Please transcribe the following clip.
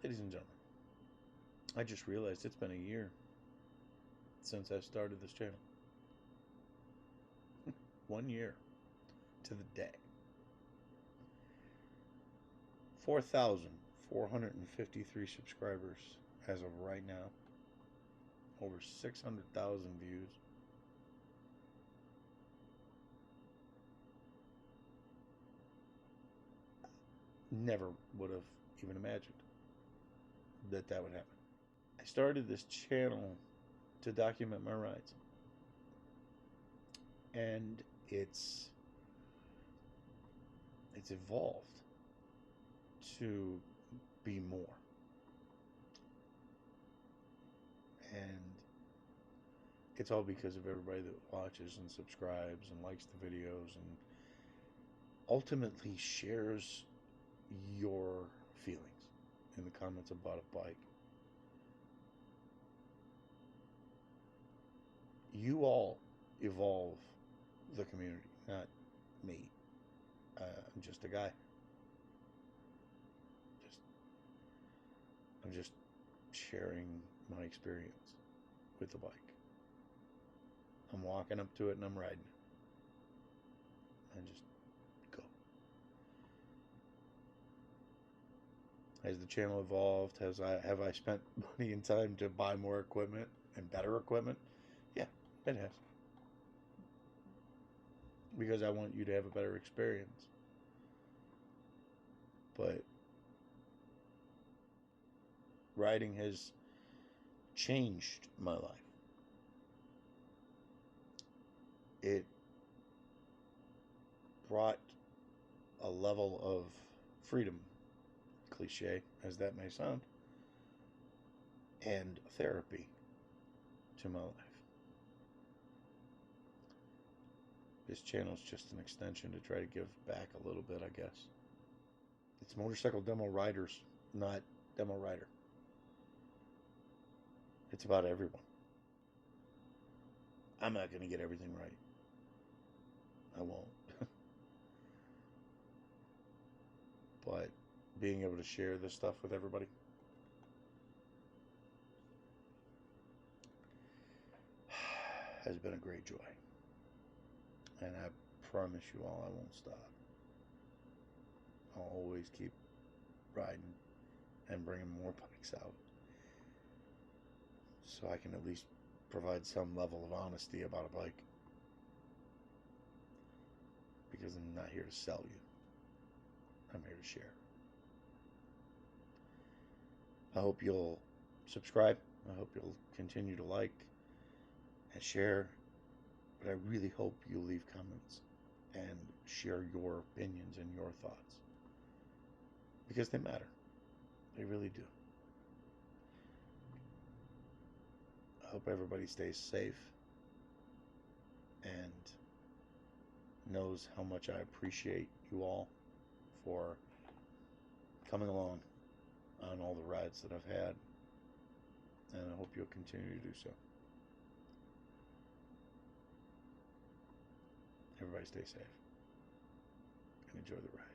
Ladies and gentlemen, I just realized it's been a year since I started this channel. 1 year to the day. 4,453 subscribers as of right now. Over 600,000 views. Never would have even imagined that that would happen. I started this channel to document my rides, and it's evolved to be more. And it's all because of everybody that watches and subscribes and likes the videos and ultimately shares your feelings in the comments about a bike. You all evolve the community, not me. I'm just a guy. I'm just sharing my experience with the bike. I'm walking up to it and I'm riding it. And just go. Has the channel evolved? Have I spent money and time to buy more equipment and better equipment? Yeah, it has. Because I want you to have a better experience. But riding has changed my life. It brought a level of freedom, cliche as that may sound, and therapy to my life. This channel is just an extension to try to give back a little bit, I guess. It's Motorcycle Demo Riders, not Demo Rider. It's about everyone. I'm not going to get everything right. I won't. But being able to share this stuff with everybody, has been a great joy. And I promise you all I won't stop. I'll always keep riding and bringing more bikes out, so I can at least provide some level of honesty about a bike. Because I'm not here to sell you. I'm here to share. I hope you'll subscribe. I hope you'll continue to like and share. But I really hope you'll leave comments and share your opinions and your thoughts. Because they matter. They really do. I hope everybody stays safe and knows how much I appreciate you all for coming along on all the rides that I've had, and I hope you'll continue to do so. Everybody stay safe and enjoy the ride.